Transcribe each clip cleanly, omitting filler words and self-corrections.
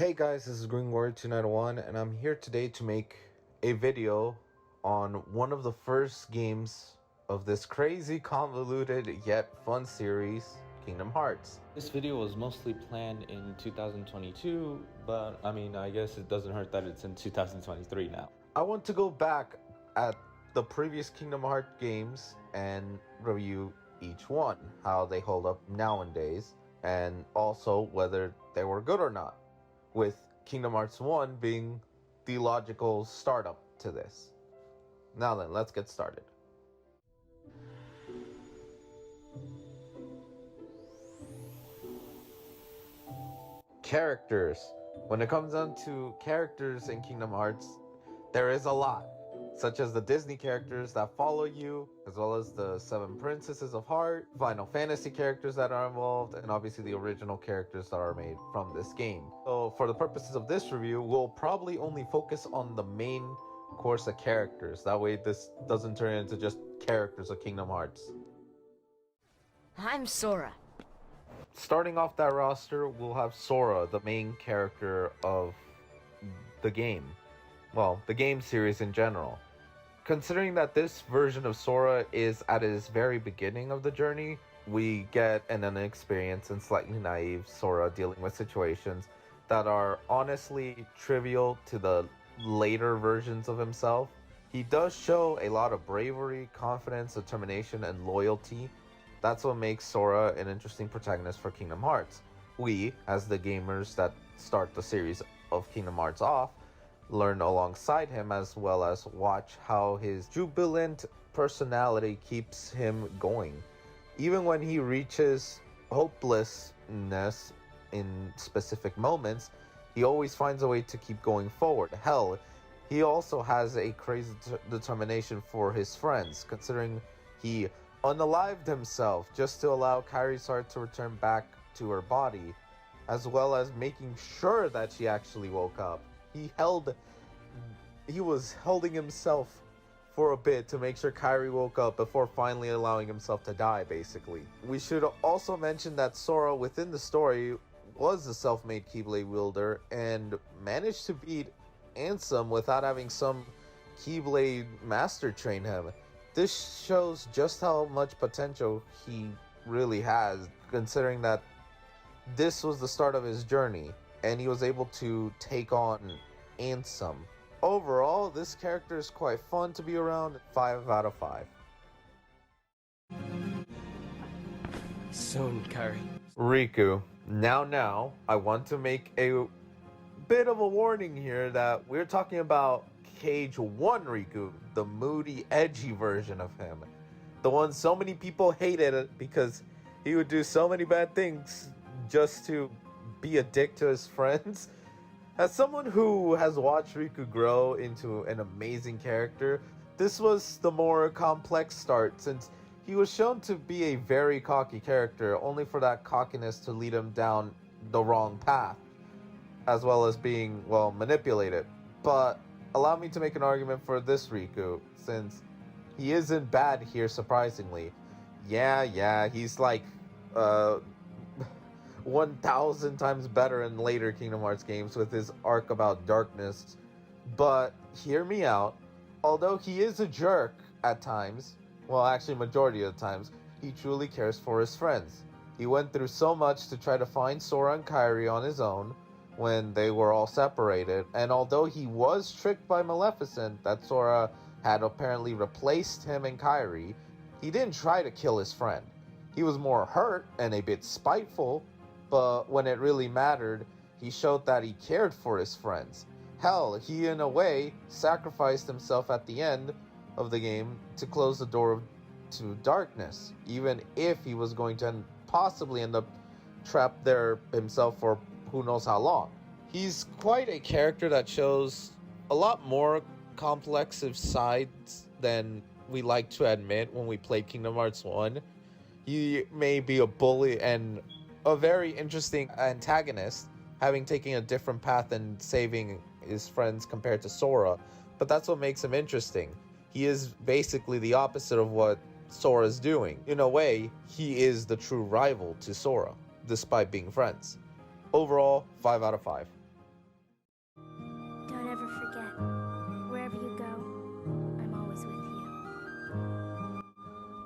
Hey guys, this is Green Warrior 291 and I'm here today to make a video on one of the first games of this crazy, convoluted, yet fun series, Kingdom Hearts. This video was mostly planned in 2022, but I guess it doesn't hurt that it's in 2023 now. I want to go back at the previous Kingdom Hearts games and review each one, how they hold up nowadays, and also whether they were good or not, with Kingdom Hearts 1 being the logical startup to this. Now then, let's get started. Characters. When it comes down to characters in Kingdom Hearts, there is a lot, such as the Disney characters that follow you, as well as the 7 Princesses of Heart, Final Fantasy characters that are involved, and obviously the original characters that are made from this game. So for the purposes of this review, we'll probably only focus on the main course of characters. That way this doesn't turn into just characters of Kingdom Hearts. I'm Sora. Starting off that roster, we'll have Sora, the main character of the game. Well, the game series in general. Considering that this version of Sora is at his very beginning of the journey, we get an inexperienced and slightly naive Sora dealing with situations that are honestly trivial to the later versions of himself. He does show a lot of bravery, confidence, determination, and loyalty. That's what makes Sora an interesting protagonist for Kingdom Hearts. We, as the gamers that start the series of Kingdom Hearts off, learn alongside him, as well as watch how his jubilant personality keeps him going. Even when he reaches hopelessness in specific moments, he always finds a way to keep going forward. Hell, he also has a crazy determination for his friends, considering he unalived himself just to allow Kairi's heart to return back to her body, as well as making sure that she actually woke up. He was holding himself for a bit to make sure Kairi woke up before finally allowing himself to die, basically. We should also mention that Sora, within the story, was a self-made Keyblade wielder and managed to beat Ansem without having some Keyblade master train him. This shows just how much potential he really has, considering that this was the start of his journey and he was able to take on Ansem. Overall, this character is quite fun to be around. 5 out of 5. Soon, Kairi. Riku. Now, I want to make a bit of a warning here that we're talking about Cage 1 Riku, the moody, edgy version of him. The one so many people hated because he would do so many bad things just to be a dick to his friends. As someone who has watched Riku grow into an amazing character, this was the more complex start, since he was shown to be a very cocky character, only for that cockiness to lead him down the wrong path, as well as being, well, manipulated. But allow me to make an argument for this Riku, since he isn't bad here, surprisingly. Yeah, he's like 1,000 times better in later Kingdom Hearts games with his arc about darkness. But hear me out. Although he is a jerk at times, well, actually majority of the times, he truly cares for his friends. He went through so much to try to find Sora and Kairi on his own when they were all separated, and although he was tricked by Maleficent that Sora had apparently replaced him and Kairi, he didn't try to kill his friend. He was more hurt and a bit spiteful, but when it really mattered, he showed that he cared for his friends. Hell, he in a way sacrificed himself at the end of the game to close the door to darkness, even if he was going to possibly end up trapped there himself for who knows how long. He's quite a character that shows a lot more complex sides than we like to admit when we played Kingdom Hearts 1. He may be a bully and a very interesting antagonist, having taken a different path and saving his friends compared to Sora, but that's what makes him interesting. He is basically the opposite of what Sora's doing. In a way, he is the true rival to Sora, despite being friends. Overall, 5 out of 5.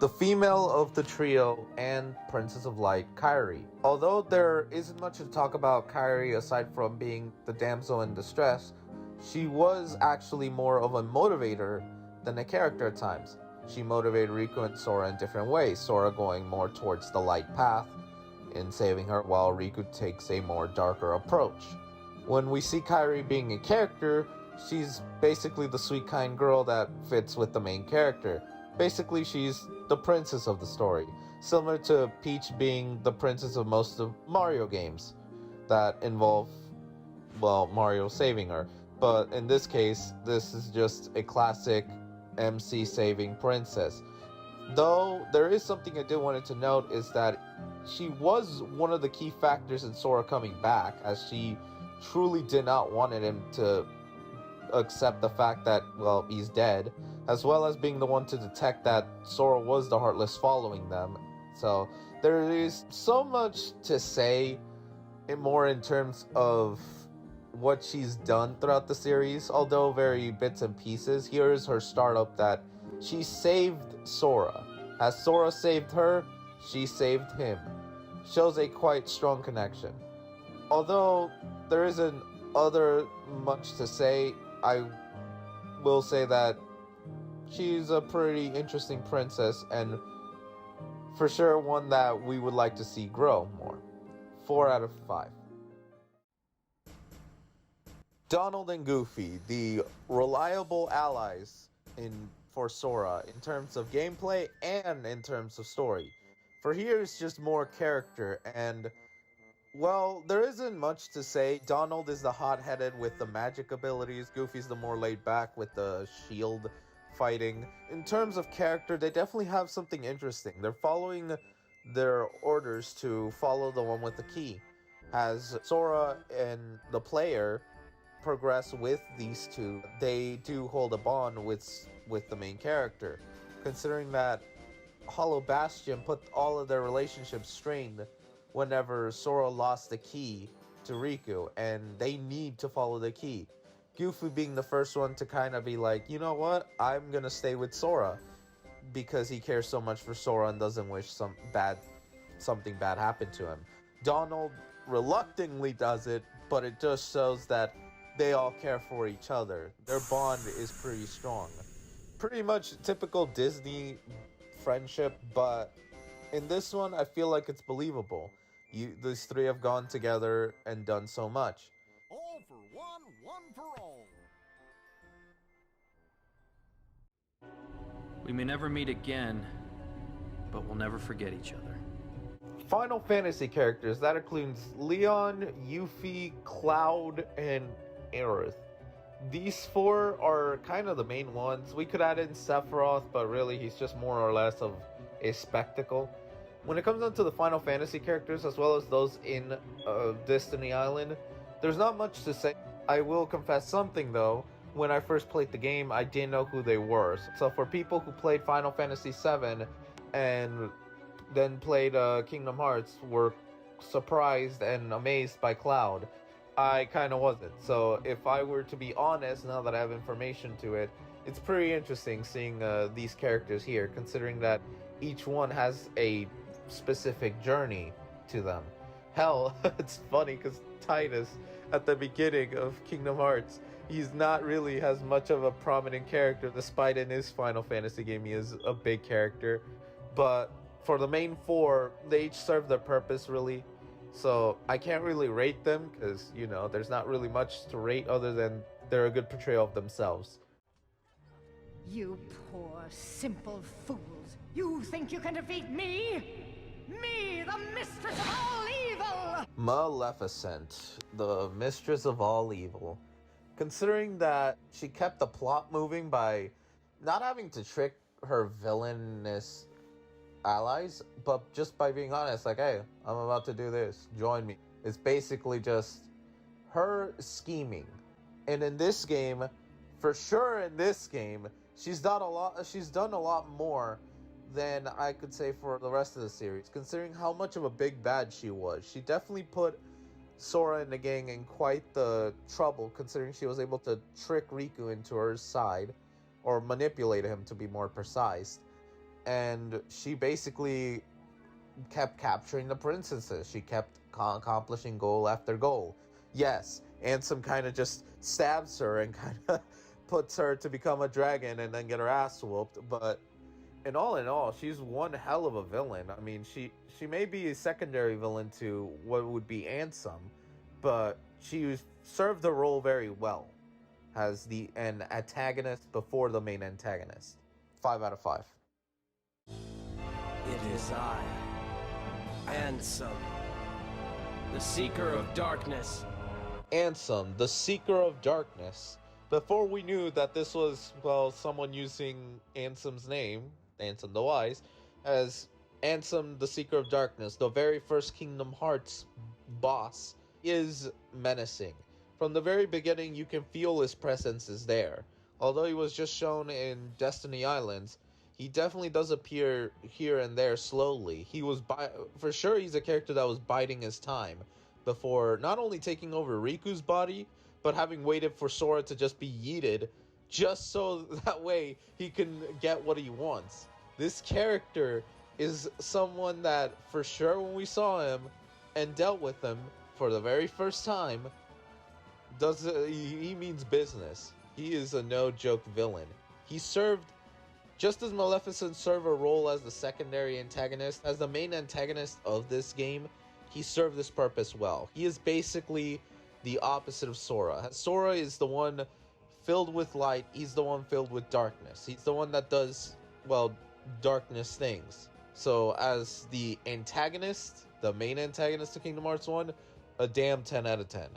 the female of the trio and Princess of Light, Kairi. Although there isn't much to talk about Kairi aside from being the damsel in distress, she was actually more of a motivator than a character at times. She motivated Riku and Sora in different ways, Sora going more towards the light path in saving her, while Riku takes a more darker approach. When we see Kairi being a character, she's basically the sweet, kind girl that fits with the main character. Basically, she's the princess of the story, similar to Peach being the princess of most of Mario games that involve, well, Mario saving her. But in this case, this is just a classic MC saving princess. Though there is something I did wanted to note is that she was one of the key factors in Sora coming back, as she truly did not want him to accept the fact that, well, he's dead, as well as being the one to detect that Sora was the Heartless following them. So there is so much to say more in terms of what she's done throughout the series, although very bits and pieces. Here's her startup that she saved Sora. As Sora saved her, she saved him. Shows a quite strong connection. Although there isn't other much to say, I will say that she's a pretty interesting princess and for sure one that we would like to see grow more. 4 out of 5. Donald and Goofy, the reliable allies for Sora in terms of gameplay and in terms of story. For here it's just more character and, well, there isn't much to say. Donald is the hot-headed with the magic abilities. Goofy's the more laid-back with the shield fighting. In terms of character, they definitely have something interesting. They're following their orders to follow the one with the key. As Sora and the player progress with these two, they do hold a bond with the main character. Considering that Hollow Bastion put all of their relationships strained whenever Sora lost the key to Riku, and they need to follow the key. Goofy being the first one to kind of be like, you know what, I'm gonna stay with Sora because he cares so much for Sora and doesn't wish something bad happened to him. Donald reluctantly does it, but it just shows that they all care for each other. Their bond is pretty strong. Pretty much typical Disney friendship, but in this one, I feel like it's believable. These three have gone together and done so much. All for one, one for all. We may never meet again, but we'll never forget each other. Final Fantasy characters, that includes Leon, Yuffie, Cloud, and Aerith. These four are kind of the main ones. We could add in Sephiroth, but really he's just more or less of a spectacle. When it comes down to the Final Fantasy characters, as well as those in Destiny Island, there's not much to say. I will confess something though. When I first played the game, I didn't know who they were. So for people who played Final Fantasy VII and then played Kingdom Hearts, were surprised and amazed by Cloud, I kind of wasn't. So if I were to be honest, now that I have information to it, it's pretty interesting seeing these characters here, considering that each one has a specific journey to them. Hell, it's funny because Titus, at the beginning of Kingdom Hearts, he's not really as much of a prominent character, despite in his Final Fantasy game he is a big character. But for the main four, they each serve their purpose, really. So I can't really rate them because, you know, there's not really much to rate other than they're a good portrayal of themselves. You poor, simple fools. You think you can defeat me? Me, the mistress of all evil! Maleficent, the mistress of all evil. Considering that she kept the plot moving by not having to trick her villainous allies, but just by being honest, like, hey, I'm about to do this, join me. It's basically just her scheming. And in this game, for sure in this game, she's done a lot more than I could say for the rest of the series, considering how much of a big bad she was. She definitely put Sora and the gang in quite the trouble, considering she was able to trick Riku into her side, or manipulate him to be more precise. and she basically kept capturing the princesses. She kept accomplishing goal after goal. Yes, Ansem kind of just stabs her and kind of puts her to become a dragon and then get her ass whooped, but in all, she's one hell of a villain. I mean, she may be a secondary villain to what would be Ansem, but she served the role very well as an antagonist before the main antagonist. 5 out of 5. It is I, Ansem, the Seeker of Darkness. Ansem, the Seeker of Darkness. Before we knew that this was, well, someone using Ansem's name, Ansem the Wise, as Ansem, the Seeker of Darkness, the very first Kingdom Hearts boss, is menacing. From the very beginning, you can feel his presence is there. Although he was just shown in Destiny Islands, he definitely does appear here and there slowly. For sure he's a character that was biding his time before not only taking over Riku's body, but having waited for Sora to just be yeeted, just so that way he can get what he wants. This character is someone that, for sure, when we saw him and dealt with him for the very first time, he means business. He is a no-joke villain. He served, just as Maleficent served a role as the secondary antagonist, as the main antagonist of this game, he served this purpose well. He is basically the opposite of Sora. Sora is the one filled with light, he's the one filled with darkness. He's the one that does, well, darkness things. So as the antagonist, the main antagonist to Kingdom Hearts 1, a damn 10 out of 10.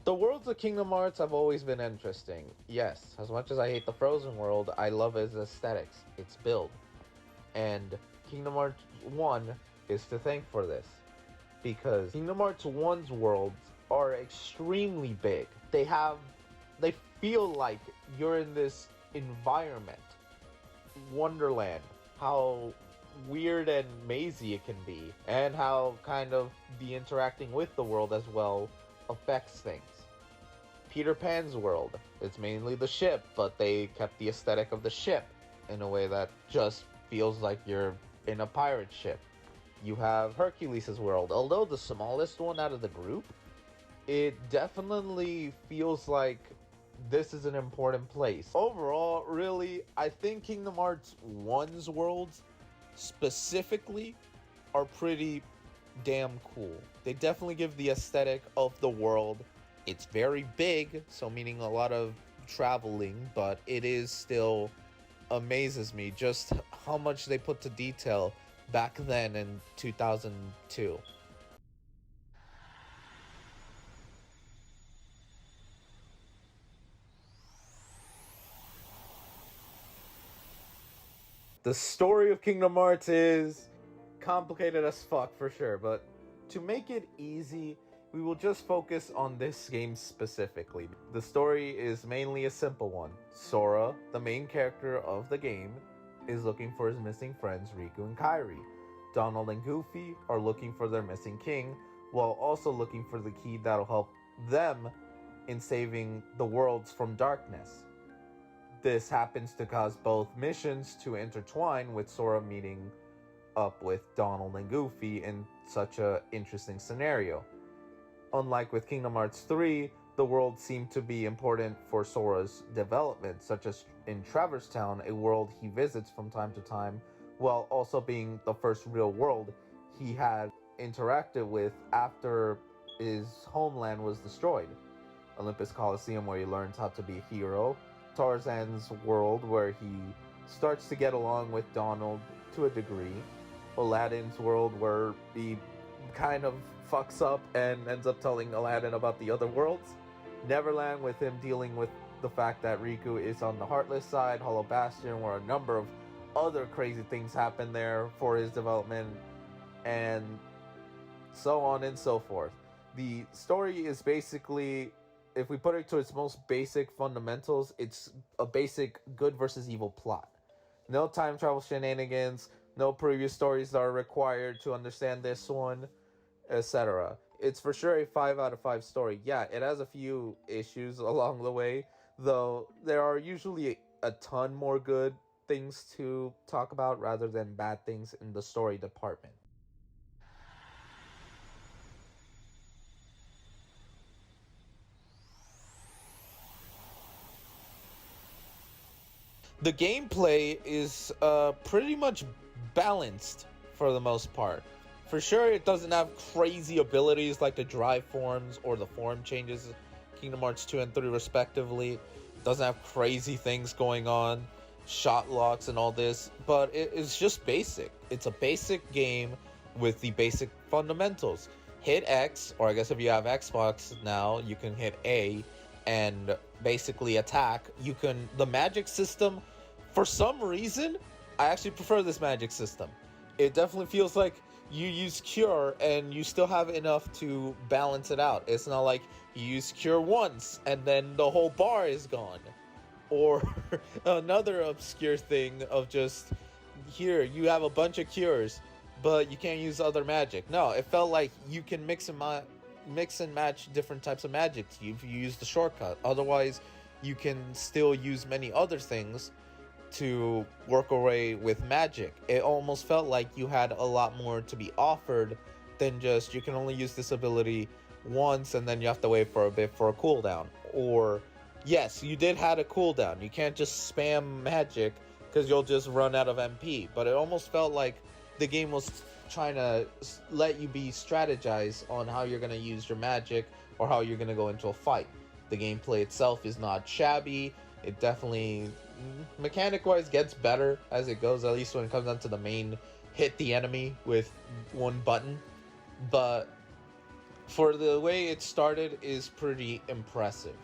The worlds of Kingdom Hearts have always been interesting. Yes, as much as I hate the Frozen world, I love its aesthetics, its build. And Kingdom Hearts 1 is to thank for this. Because Kingdom Hearts 1's worlds are extremely big. They feel like you're in this environment. Wonderland. How weird and mazy it can be. And how kind of the interacting with the world as well affects things. Peter Pan's world, it's mainly the ship, but they kept the aesthetic of the ship in a way that just feels like you're in a pirate ship. You have Hercules' world. Although the smallest one out of the group, it definitely feels like this is an important place. Overall, really, I think Kingdom Hearts 1's worlds specifically are pretty damn cool. They definitely give the aesthetic of the world. It's very big, so meaning a lot of traveling, but it is still amazes me just how much they put to detail back then in 2002. The story of Kingdom Hearts is complicated as fuck for sure, but to make it easy, we will just focus on this game specifically. The story is mainly a simple one. Sora, the main character of the game, is looking for his missing friends Riku and Kairi. Donald and Goofy are looking for their missing king, while also looking for the key that'll help them in saving the worlds from darkness. This happens to cause both missions to intertwine, with Sora meeting up with Donald and Goofy in such a interesting scenario. Unlike with Kingdom Hearts 3, the world seemed to be important for Sora's development, such as in Traverse Town, a world he visits from time to time, while also being the first real world he had interacted with after his homeland was destroyed. Olympus Coliseum, where he learns how to be a hero. Tarzan's world, where he starts to get along with Donald to a degree. Aladdin's world, where he kind of fucks up and ends up telling Aladdin about the other worlds. Neverland, with him dealing with the fact that Riku is on the Heartless side. Hollow Bastion, where a number of other crazy things happen there for his development, and so on and so forth. The story is basically, if we put it to its most basic fundamentals, it's a basic good versus evil plot. No time travel shenanigans, no previous stories that are required to understand this one. etc. It's for sure a 5 out of 5 story. Yeah, it has a few issues along the way, though there are usually a ton more good things to talk about rather than bad things in the story department. The gameplay is pretty much balanced for the most part. For sure, it doesn't have crazy abilities like the drive forms or the form changes, Kingdom Hearts 2 and 3 respectively. It doesn't have crazy things going on, shot locks and all this, but it's just basic. It's a basic game with the basic fundamentals. Hit X, or I guess if you have Xbox now, you can hit A and basically attack. The magic system, for some reason, I actually prefer this magic system. It definitely feels like you use Cure and you still have enough to balance it out. It's not like you use Cure once and then the whole bar is gone. Or another obscure thing of just, here, you have a bunch of cures, but you can't use other magic. No, it felt like you can mix and match different types of magic if you use the shortcut. Otherwise, you can still use many other things to work away with magic. It almost felt like you had a lot more to be offered than just you can only use this ability once and then you have to wait for a bit for a cooldown. Or yes, you did have a cooldown. You can't just spam magic because you'll just run out of MP. But it almost felt like the game was trying to let you be strategized on how you're going to use your magic or how you're going to go into a fight. The gameplay itself is not shabby. It definitely, mechanic-wise, gets better as it goes, at least when it comes down to the main hit the enemy with one button. But for the way it started is pretty impressive.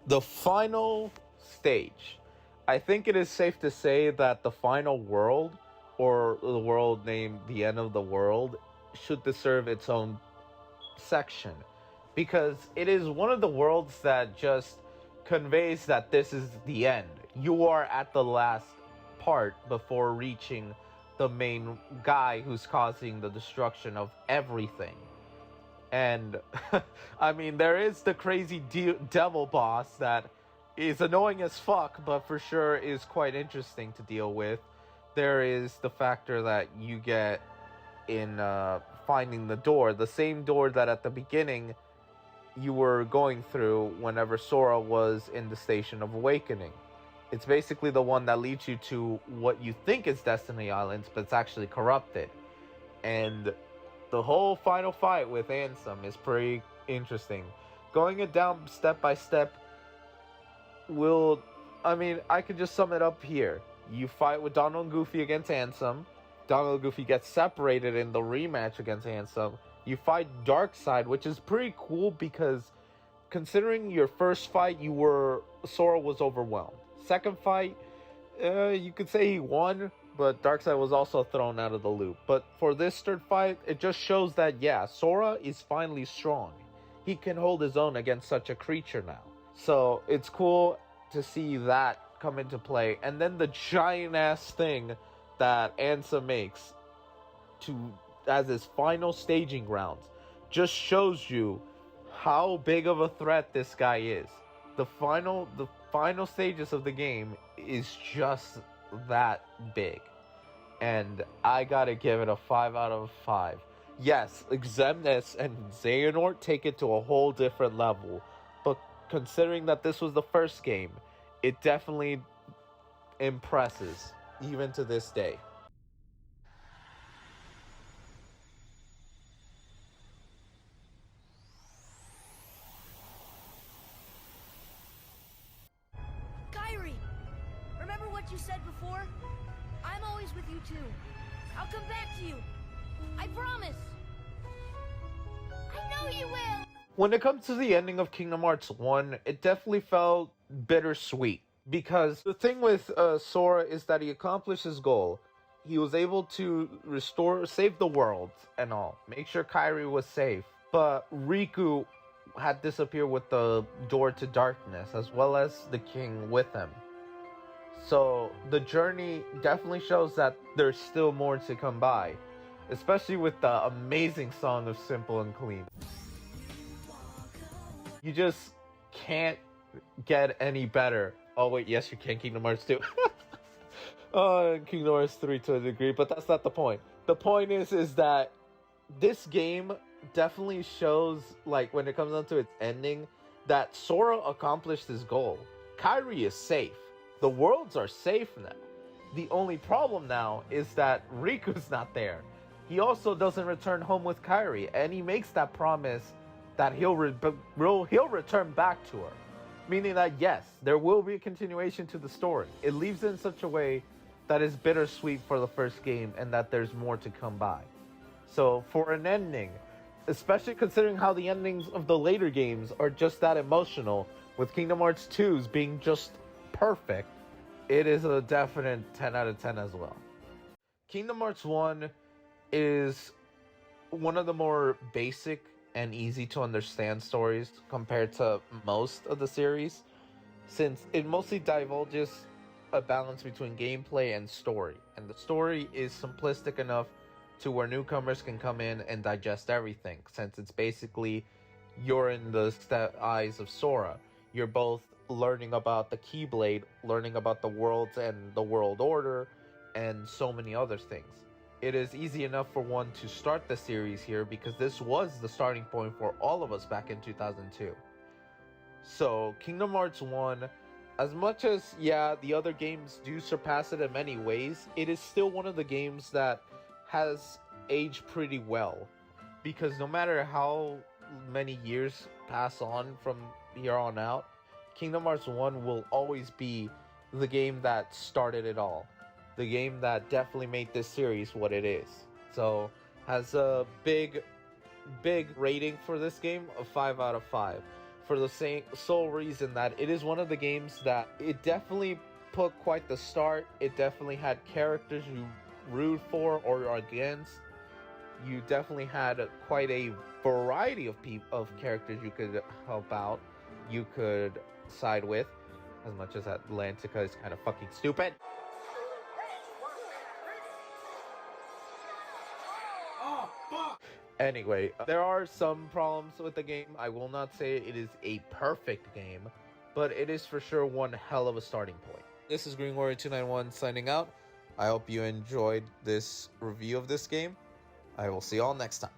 The final stage. I think it is safe to say that the final world, or the world named the end of the world, should deserve its own section. Because it is one of the worlds that just conveys that this is the end. You are at the last part before reaching the main guy who's causing the destruction of everything. And, I mean, there is the crazy devil boss that is annoying as fuck, but for sure is quite interesting to deal with. There is the factor that you get in finding the door. The same door that at the beginning you were going through whenever Sora was in the Station of Awakening. It's basically the one that leads you to what you think is Destiny Islands, but it's actually corrupted. And the whole final fight with Ansem is pretty interesting. Going it down step by step I could just sum it up here. You fight with Donald and Goofy against Ansem. Donald and Goofy get separated in the rematch against Ansem. You fight Darkseid, which is pretty cool because considering your first fight, Sora was overwhelmed. Second fight, you could say he won, but Darkseid was also thrown out of the loop. But for this third fight, it just shows that, yeah, Sora is finally strong. He can hold his own against such a creature now. So it's cool to see that come into play. And then the giant-ass thing that Ansem makes as his final staging grounds just shows you how big of a threat this guy is. The final stages of the game is just that big. And I gotta give it a 5 out of 5. Yes, Xemnas and Xehanort take it to a whole different level. But considering that this was the first game, it definitely impresses, even to this day. Kairi! Remember what you said before? I'm always with you too. I'll come back to you. I promise. I know you will. When it comes to the ending of Kingdom Hearts 1, it definitely felt bittersweet. Because the thing with Sora is that he accomplished his goal. He was able to save the world and all. Make sure Kairi was safe. But Riku had disappeared with the door to darkness, as well as the king with him. So the journey definitely shows that there's still more to come by, especially with the amazing song of Simple and Clean. You just can't get any better. Oh wait, yes you can, Kingdom Hearts 2. Kingdom Hearts 3 to a degree, but that's not the point. The point is that this game definitely shows, like, when it comes down to its ending, that Sora accomplished his goal. Kairi is safe. The worlds are safe now. The only problem now is that Riku's not there. He also doesn't return home with Kairi, and he makes that promise that he'll return back to her. Meaning that, yes, there will be a continuation to the story. It leaves it in such a way that is bittersweet for the first game, and that there's more to come by. So, for an ending, especially considering how the endings of the later games are just that emotional, with Kingdom Hearts 2's being just perfect, it is a definite 10 out of 10 as well. Kingdom Hearts 1 is one of the more basic and easy to understand stories compared to most of the series, since it mostly divulges a balance between gameplay and story, and the story is simplistic enough to where newcomers can come in and digest everything, since it's basically you're in the eyes of Sora. You're both learning about the Keyblade, learning about the worlds and the world order, and so many other things. It is easy enough for one to start the series here, because this was the starting point for all of us back in 2002. So Kingdom Hearts 1, as much as, yeah, the other games do surpass it in many ways, it is still one of the games that has aged pretty well, because no matter how many years pass on from here on out, Kingdom Hearts 1 will always be the game that started it all. The game that definitely made this series what it is. So, has a big rating for this game of 5 out of 5. For the sole reason that it is one of the games that it definitely put quite the start. It definitely had characters you root for or against. You definitely had quite a variety of characters you could help out. You could side with, as much as Atlantica is kind of fucking stupid. Anyway, there are some problems with the game. I will not say it is a perfect game, but it is for sure one hell of a starting point. This is Green Warrior 291 signing out. I hope you enjoyed this review of this game. I will see you all next time.